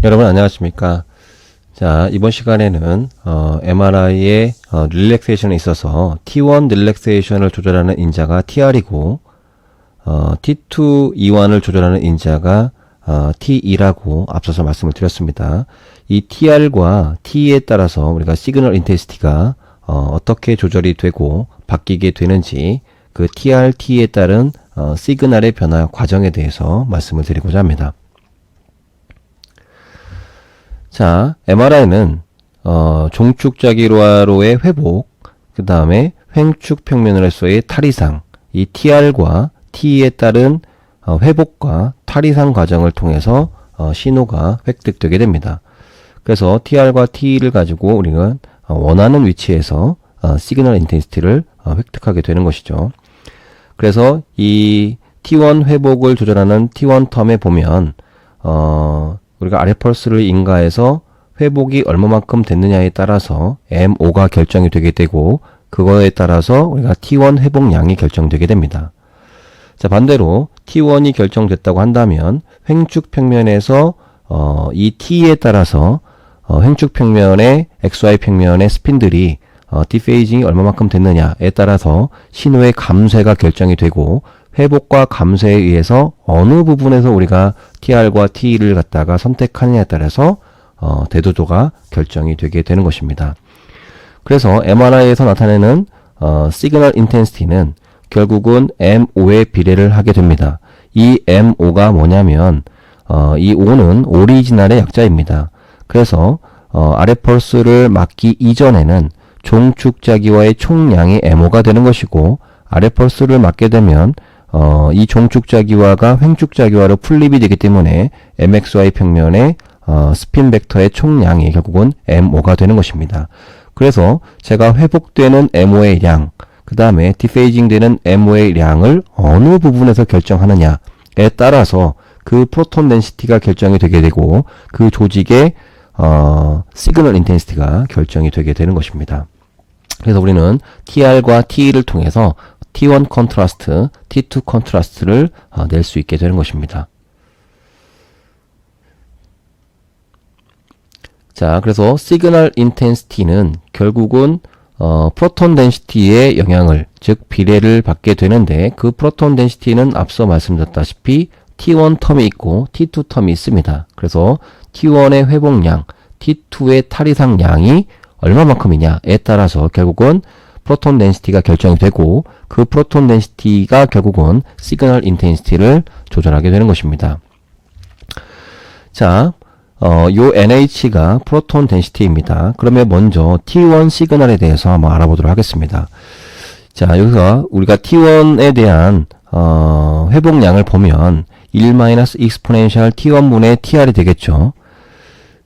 여러분 안녕하십니까. 자, 이번 시간에는 MRI의 릴렉세이션에 있어서 T1 릴렉세이션을 조절하는 인자가 TR이고 T2 이완을 조절하는 인자가 T2라고 앞서서 말씀을 드렸습니다. 이 TR과 T에 따라서 우리가 시그널 인텐시티가 어떻게 조절이 되고 바뀌게 되는지 그 TR, T에 따른 시그널의 변화 과정에 대해서 말씀을 드리고자 합니다. 자, MRI는 종축자기로의 회복, 그 다음에 횡축 평면으로서의 탈이상, 이 TR과 T에 따른 회복과 탈이상 과정을 통해서 신호가 획득되게 됩니다. 그래서 TR과 T를 가지고 우리가 원하는 위치에서 시그널 인텐시티를 획득하게 되는 것이죠. 그래서 이 T1 회복을 조절하는 T1 텀에 보면 우리가 아래 펄스를 인가해서 회복이 얼마만큼 됐느냐에 따라서 MO가 결정이 되게 되고 그거에 따라서 우리가 T1 회복량이 결정되게 됩니다. 자, 반대로 T1이 결정됐다고 한다면 횡축 평면에서 이 T에 따라서 횡축 평면의 XY 평면의 스핀들이 디페이징이 얼마만큼 됐느냐에 따라서 신호의 감쇄가 결정이 되고 회복과 감쇄에 의해서 어느 부분에서 우리가 TR과 T를 갖다가 선택하느냐에 따라서 대도도가 결정이 되게 되는 것입니다. 그래서 MRI에서 나타내는 시그널 인텐시티는 결국은 MO에 비례를 하게 됩니다. 이 MO가 뭐냐면 이 O는 오리지널의 약자입니다. 그래서 아래 펄스를 맞기 이전에는 종축자기와의 총량이 MO가 되는 것이고 아래 펄스를 맞게 되면 이 종축자기화가 횡축자기화로 풀립이 되기 때문에 MXY 평면의 스핀 벡터의 총량이 결국은 MO가 되는 것입니다. 그래서 제가 회복되는 MO의 량, 그 다음에 디페이징 되는 MO의 량을 어느 부분에서 결정하느냐에 따라서 그 프로톤 덴시티가 결정이 되게 되고 그 조직의 시그널 인텐시티가 결정이 되게 되는 것입니다. 그래서 우리는 TR과 T를 통해서 T1 컨트라스트, T2 컨트라스트를 낼 수 있게 되는 것입니다. 자, 그래서 시그널 인텐시티는 결국은 프로톤 덴시티의 영향을, 즉 비례를 받게 되는데 그 프로톤 덴시티는 앞서 말씀드렸다시피 T1 텀이 있고 T2 텀이 있습니다. 그래서 T1의 회복량, T2의 탈이상량이 얼마만큼이냐에 따라서 결국은 프로톤 덴시티가 결정이 되고 그 프로톤 덴시티가 결국은 시그널 인텐시티를 조절하게 되는 것입니다. 자, 요 NH가 프로톤 덴시티입니다. 그러면 먼저 T1 시그널에 대해서 한번 알아보도록 하겠습니다. 자, 여기서 우리가 T1에 대한 회복량을 보면 1-exponential T1분의 TR이 되겠죠.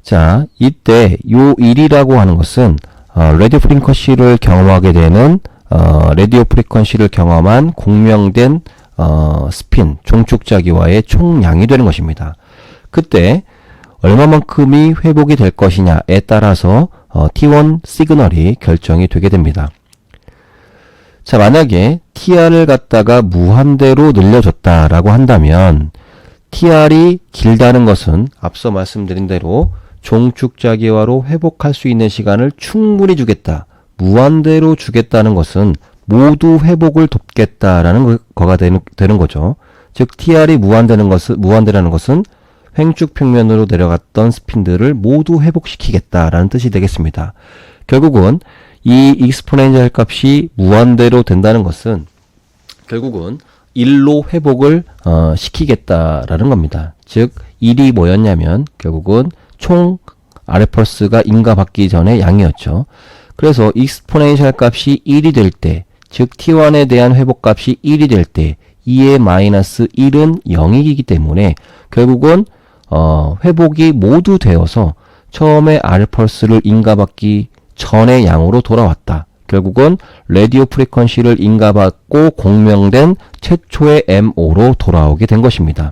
자, 이때 요 1이라고 하는 것은 라디오 프리퀀시를 경험하게 되는 라디오 프리퀀시를 경험한 공명된 스핀, 종축자기와의 총량이 되는 것입니다. 그때 얼마만큼이 회복이 될 것이냐에 따라서 T1 시그널이 결정이 되게 됩니다. 자, 만약에 TR을 갖다가 무한대로 늘려줬다라고 한다면 TR이 길다는 것은 앞서 말씀드린 대로 종축자기화로 회복할 수 있는 시간을 충분히 주겠다. 무한대로 주겠다는 것은 모두 회복을 돕겠다라는 거가 되는 거죠. 즉 TR이 무한대라는 것은 횡축 평면으로 내려갔던 스핀들을 모두 회복시키겠다라는 뜻이 되겠습니다. 결국은 이 익스포넨셜 값이 무한대로 된다는 것은 결국은 1로 회복을 시키겠다라는 겁니다. 즉 1이 뭐였냐면 결국은 총 아래 펄스가 인가받기 전의 양이었죠. 그래서 익스포넨셜 값이 1이 될 때, 즉 T1에 대한 회복 값이 1이 될 때 2의 마이너스 1은 0이기 때문에 결국은 회복이 모두 되어서 처음에 아래 펄스를 인가받기 전의 양으로 돌아왔다. 결국은 라디오 프리퀀시를 인가받고 공명된 최초의 MO로 돌아오게 된 것입니다.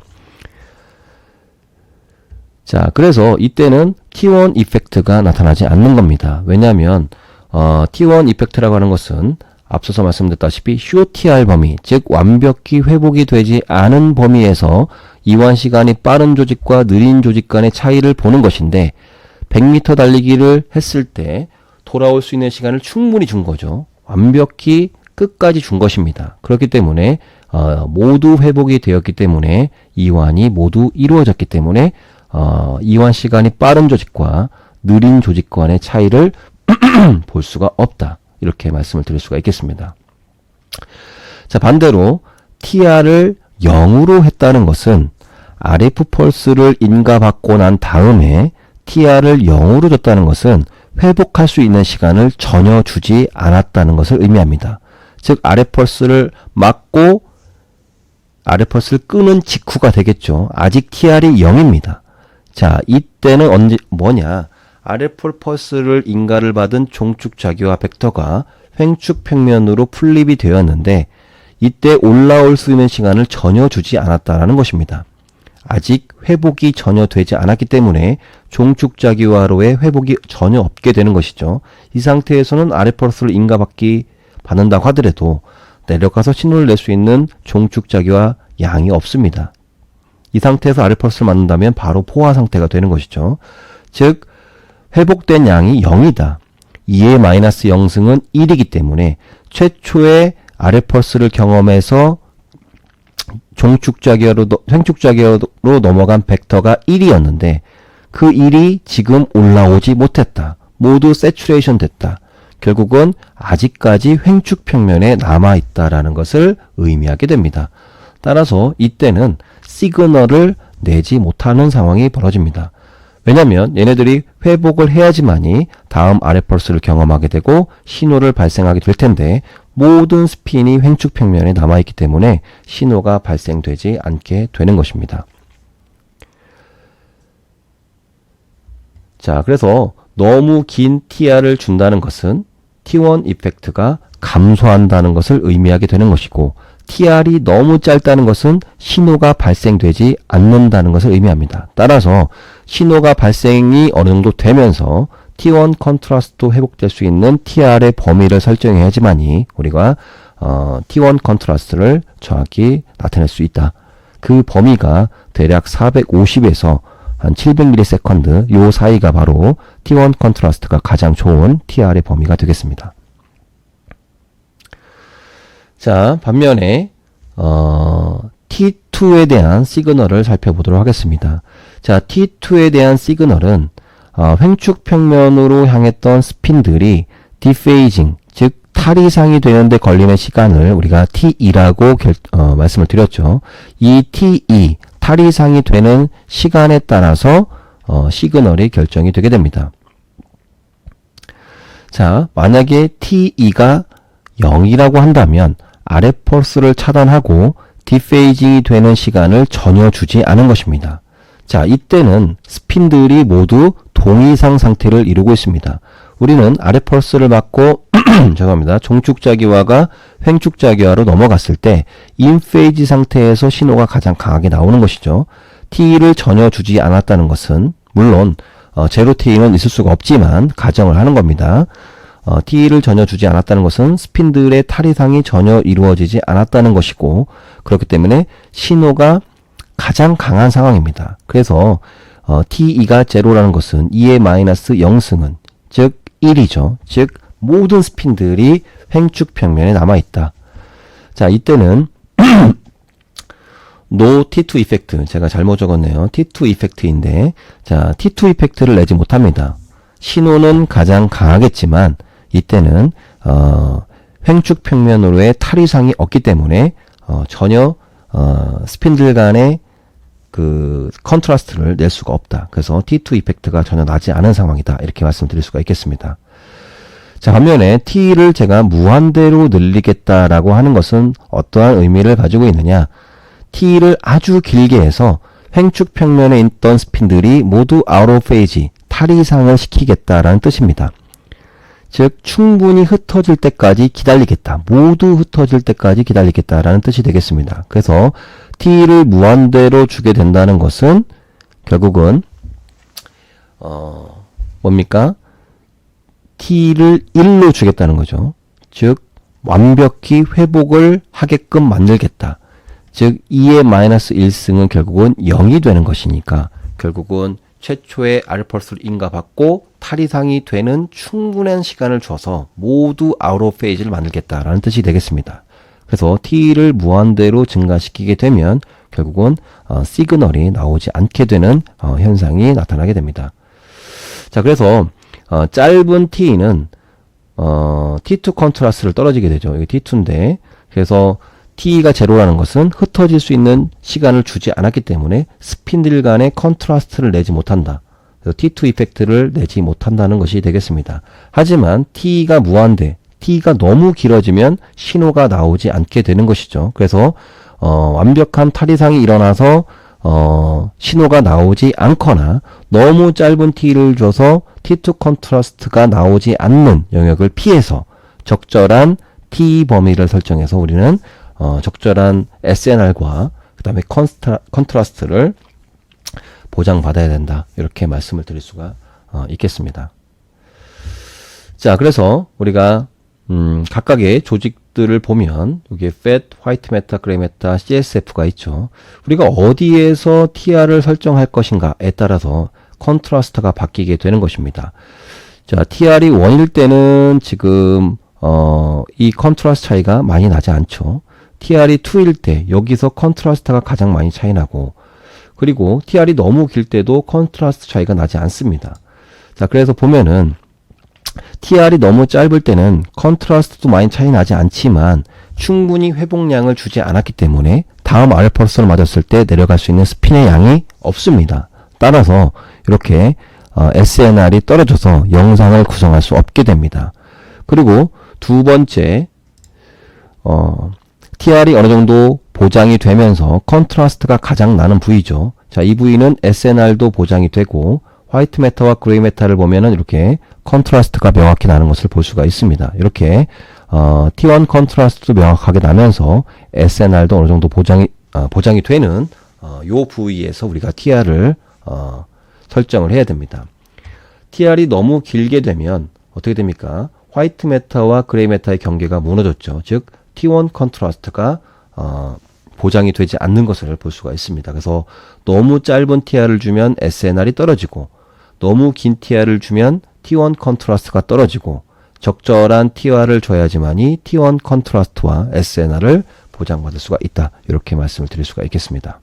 자, 그래서 이때는 T1 이펙트가 나타나지 않는 겁니다. 왜냐하면 T1 이펙트라고 하는 것은 앞서서 말씀드렸다시피 쇼TR 범위, 즉 완벽히 회복이 되지 않은 범위에서 이완 시간이 빠른 조직과 느린 조직 간의 차이를 보는 것인데 100m 달리기를 했을 때 돌아올 수 있는 시간을 충분히 준 거죠. 완벽히 끝까지 준 것입니다. 그렇기 때문에 모두 회복이 되었기 때문에 이완이 모두 이루어졌기 때문에 이완 시간이 빠른 조직과 느린 조직 간의 차이를 볼 수가 없다. 이렇게 말씀을 드릴 수가 있겠습니다. 자, 반대로 TR을 0으로 했다는 것은 RF 펄스를 인가받고 난 다음에 TR을 0으로 줬다는 것은 회복할 수 있는 시간을 전혀 주지 않았다는 것을 의미합니다. 즉 RF 펄스를 맞고 RF 펄스를 끄는 직후가 되겠죠. 아직 TR이 0입니다. 자, 이때는 언제 뭐냐? RF 펄스를 인가를 받은 종축자기와 벡터가 횡축 평면으로 풀립이 되었는데 이때 올라올 수 있는 시간을 전혀 주지 않았다라는 것입니다. 아직 회복이 전혀 되지 않았기 때문에 종축자기화로의 회복이 전혀 없게 되는 것이죠. 이 상태에서는 RF 펄스를 받는다고 하더라도 내려가서 신호를 낼 수 있는 종축자기화 양이 없습니다. 이 상태에서 RF 펄스를 맞는다면 바로 포화 상태가 되는 것이죠. 즉 회복된 양이 0이다. 2의 마이너스 0승은 1이기 때문에 최초의 RF 펄스를 경험해서 횡축자기화로 넘어간 벡터가 1이었는데 그 1이 지금 올라오지 못했다. 모두 세츄레이션 됐다. 결국은 아직까지 횡축 평면에 남아있다라는 것을 의미하게 됩니다. 따라서 이때는 시그널을 내지 못하는 상황이 벌어집니다. 왜냐하면 얘네들이 회복을 해야지만이 다음 RF 펄스를 경험하게 되고 신호를 발생하게 될 텐데 모든 스핀이 횡축 평면에 남아있기 때문에 신호가 발생되지 않게 되는 것입니다. 자, 그래서 너무 긴 TR을 준다는 것은 T1 이펙트가 감소한다는 것을 의미하게 되는 것이고 TR이 너무 짧다는 것은 신호가 발생되지 않는다는 것을 의미합니다. 따라서 신호가 발생이 어느 정도 되면서 T1 컨트라스트도 회복될 수 있는 TR의 범위를 설정해야지만이 우리가 T1 컨트라스트를 정확히 나타낼 수 있다. 그 범위가 대략 450에서 한 700ms 요 사이가 바로 T1 컨트라스트가 가장 좋은 TR의 범위가 되겠습니다. 자, 반면에 T2에 대한 시그널을 살펴보도록 하겠습니다. 자, T2에 대한 시그널은 횡축 평면으로 향했던 스핀들이 디페이징, 즉 탈이상이 되는데 걸리는 시간을 우리가 T2라고 말씀을 드렸죠. 이 T2, 탈이상이 되는 시간에 따라서 시그널이 결정이 되게 됩니다. 자, 만약에 T2가 0이라고 한다면 RF 펄스를 차단하고 디페이징이 되는 시간을 전혀 주지 않은 것입니다. 자, 이때는 스핀들이 모두 동이상 상태를 이루고 있습니다. 우리는 RF 펄스를 맞고 죄송합니다. 종축자기화가 횡축자기화로 넘어갔을 때 인페이지 상태에서 신호가 가장 강하게 나오는 것이죠. T를 전혀 주지 않았다는 것은 물론 제로 T는 있을 수가 없지만 가정을 하는 겁니다. T를 전혀 주지 않았다는 것은 스핀들의 탈이상이 전혀 이루어지지 않았다는 것이고 그렇기 때문에 신호가 가장 강한 상황입니다. 그래서 T2가 제로라는 것은 2의 마이너스 0승은 즉 1이죠. 즉 모든 스핀들이 횡축 평면에 남아있다. 자, 이때는 No T2 이펙트, 제가 잘못 적었네요. T2 이펙트인데 자, T2 이펙트를 내지 못합니다. 신호는 가장 강하겠지만 이때는 횡축 평면으로의 탈이상이 없기 때문에 전혀 스핀들 간의 그 컨트라스트를 낼 수가 없다. 그래서 T2 이펙트가 전혀 나지 않은 상황이다. 이렇게 말씀드릴 수가 있겠습니다. 자, 반면에 T를 제가 무한대로 늘리겠다라고 하는 것은 어떠한 의미를 가지고 있느냐? T를 아주 길게 해서 횡축 평면에 있던 스핀들이 모두 아웃 오브 페이지, 탈이상을 시키겠다라는 뜻입니다. 즉 충분히 흩어질 때까지 기다리겠다. 모두 흩어질 때까지 기다리겠다라는 뜻이 되겠습니다. 그래서 T를 무한대로 주게 된다는 것은 결국은 뭡니까? T를 1로 주겠다는 거죠. 즉 완벽히 회복을 하게끔 만들겠다. 즉 2의 마이너스 1승은 결국은 0이 되는 것이니까 결국은 최초의 알펄스를 인가받고 탈이상이 되는 충분한 시간을 줘서 모두 아웃 오브 페이지를 만들겠다라는 뜻이 되겠습니다. 그래서 t를 무한대로 증가시키게 되면 결국은 시그널이 나오지 않게 되는 현상이 나타나게 됩니다. 자, 그래서 짧은 t는 t2 컨트라스트를 떨어지게 되죠. 이게 t2인데 그래서 t가 제로라는 것은 흩어질 수 있는 시간을 주지 않았기 때문에 스핀들 간의 컨트라스트를 내지 못한다. 그래서 t2 이펙트를 내지 못한다는 것이 되겠습니다. 하지만 t가 무한대, t가 너무 길어지면 신호가 나오지 않게 되는 것이죠. 그래서 완벽한 탈이상이 일어나서 신호가 나오지 않거나 너무 짧은 t를 줘서 t2 컨트라스트가 나오지 않는 영역을 피해서 적절한 t 범위를 설정해서 우리는 적절한 SNR과 그 다음에 컨트라스트를 보장받아야 된다. 이렇게 말씀을 드릴 수가 있겠습니다. 자, 그래서 우리가 각각의 조직들을 보면 여기에 FAT, 화이트 매터, 그레이 매터, CSF가 있죠. 우리가 어디에서 TR을 설정할 것인가에 따라서 컨트라스트가 바뀌게 되는 것입니다. 자, TR이 1일 때는 지금 이 컨트라스트 차이가 많이 나지 않죠. TR이 2일 때 여기서 컨트라스트가 가장 많이 차이 나고 그리고 TR이 너무 길 때도 컨트라스트 차이가 나지 않습니다. 자, 그래서 보면은 TR이 너무 짧을 때는 컨트라스트도 많이 차이 나지 않지만 충분히 회복량을 주지 않았기 때문에 다음 알펄스를 맞았을 때 내려갈 수 있는 스핀의 양이 없습니다. 따라서 이렇게 SNR이 떨어져서 영상을 구성할 수 없게 됩니다. 그리고 두 번째 TR이 어느 정도 보장이 되면서 컨트라스트가 가장 나는 부위죠. 자, 이 부위는 SNR도 보장이 되고 화이트 매터와 그레이 매터를 보면은 이렇게 컨트라스트가 명확히 나는 것을 볼 수가 있습니다. 이렇게 T1 컨트라스트도 명확하게 나면서 SNR도 어느 정도 보장이 되는 요 부위에서 우리가 TR을 설정을 해야 됩니다. TR이 너무 길게 되면 어떻게 됩니까? 화이트 매터와 그레이 매터의 경계가 무너졌죠. 즉 T1 컨트라스트가 보장이 되지 않는 것을 볼 수가 있습니다. 그래서 너무 짧은 TR을 주면 SNR이 떨어지고 너무 긴 TR을 주면 T1 컨트라스트가 떨어지고 적절한 TR을 줘야지만이 T1 컨트라스트와 SNR을 보장받을 수가 있다. 이렇게 말씀을 드릴 수가 있겠습니다.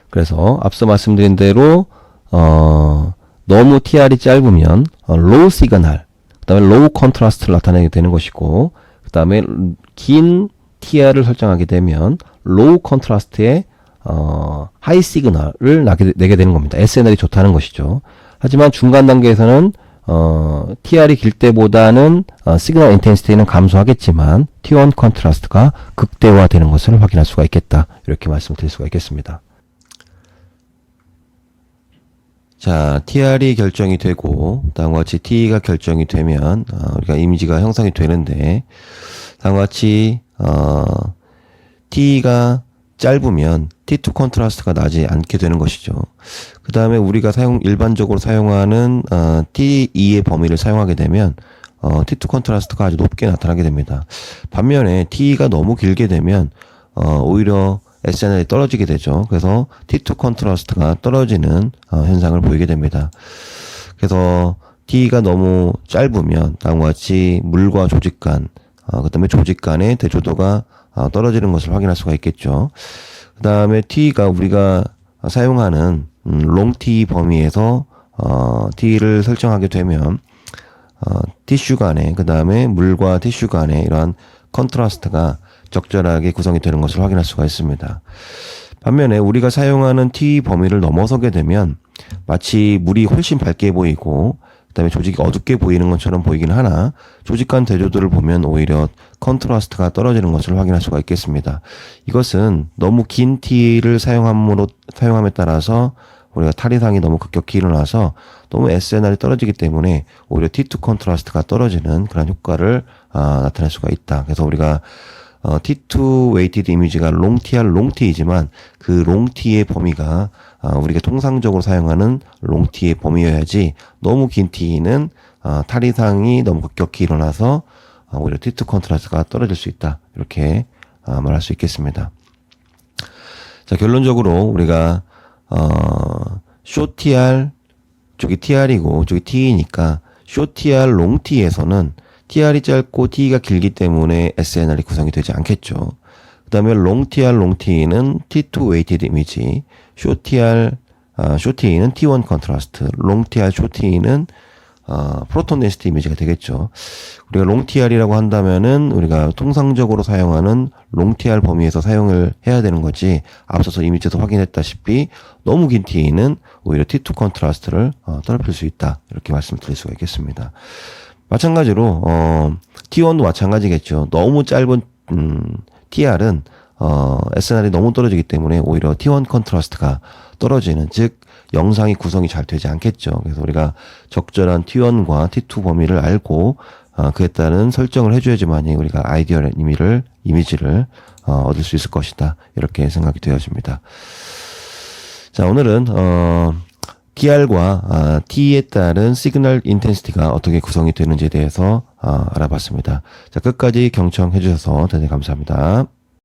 그래서 앞서 말씀드린 대로 너무 TR이 짧으면 로우 시그널, 그 다음에 로우 컨트라스트를 나타내게 되는 것이고 그 다음에 긴 TR을 설정하게 되면 로우 컨트라스트에 하이 시그널을 내게 되는 겁니다. SNR이 좋다는 것이죠. 하지만 중간 단계에서는 TR이 길 때보다는 시그널 인텐시티는 감소하겠지만 T1 컨트라스트가 극대화되는 것을 확인할 수가 있겠다. 이렇게 말씀드릴 수가 있겠습니다. 자, TR이 결정이 되고 다음과 같이 T가 결정이 되면 우리가 이미지가 형성이 되는데 다음과 같이 T가 짧으면 T2 컨트라스트가 나지 않게 되는 것이죠. 그 다음에 우리가 일반적으로 사용하는 T2의 범위를 사용하게 되면 T2 컨트라스트가 아주 높게 나타나게 됩니다. 반면에 T가 너무 길게 되면 오히려 SNR이 떨어지게 되죠. 그래서 T2 컨트라스트가 떨어지는 현상을 보이게 됩니다. 그래서 T가 너무 짧으면 다음과 같이 물과 조직 간, 그 다음에 조직 간의 대조도가 떨어지는 것을 확인할 수가 있겠죠. 그 다음에 T가 우리가 사용하는 롱 T 범위에서 T를 설정하게 되면 티슈 간에 그 다음에 물과 티슈 간에 이러한 컨트라스트가 적절하게 구성이 되는 것을 확인할 수가 있습니다. 반면에 우리가 사용하는 T 범위를 넘어서게 되면 마치 물이 훨씬 밝게 보이고 그 다음에 조직이 어둡게 보이는 것처럼 보이긴 하나 조직 간 대조도를 보면 오히려 컨트라스트가 떨어지는 것을 확인할 수가 있겠습니다. 이것은 너무 긴 T를 사용함에 따라서 우리가 탈이상이 너무 급격히 일어나서 너무 SNR이 떨어지기 때문에 오히려 T2 컨트라스트가 떨어지는 그런 효과를 나타낼 수가 있다. 그래서 우리가 T2 웨이티드 이미지가 롱 TR 롱 T이지만 그 롱 T의 범위가 우리가 통상적으로 사용하는 롱 T의 범위여야지 너무 긴 T는 탈이상이 너무 급격히 일어나서 오히려 T2 컨트라스트가 떨어질 수 있다. 이렇게 말할 수 있겠습니다. 자, 결론적으로 우리가 short TR, 저기 TR이고 저기 T이니까 short TR, long T에서는 TR이 짧고 T가 길기 때문에 SNR이 구성이 되지 않겠죠. 그 다음에 long TR, long T는 T2 weighted image, short TR, short T는 T1 contrast, long TR, short T는 프로톤 덴시티 이미지가 되겠죠. 우리가 롱 TR이라고 한다면은 우리가 통상적으로 사용하는 롱 TR 범위에서 사용을 해야 되는 거지, 앞서서 이미지에서 확인했다시피 너무 긴 T는 오히려 T2 컨트라스트를 더럽힐 수 있다, 이렇게 말씀드릴 수가 있겠습니다. 마찬가지로 T1도 마찬가지겠죠. 너무 짧은 TR은 SNR이 너무 떨어지기 때문에 오히려 T1 컨트라스트가 떨어지는, 즉 영상이 구성이 잘 되지 않겠죠. 그래서 우리가 적절한 T1과 T2 범위를 알고 그에 따른 설정을 해줘야지만이 우리가 아이디얼 이미지를 얻을 수 있을 것이다, 이렇게 생각이 되어집니다. 자, 오늘은 TR과 T에 따른 시그널 인텐시티가 어떻게 구성이 되는지에 대해서 알아봤습니다. 자, 끝까지 경청해 주셔서 대단히 감사합니다.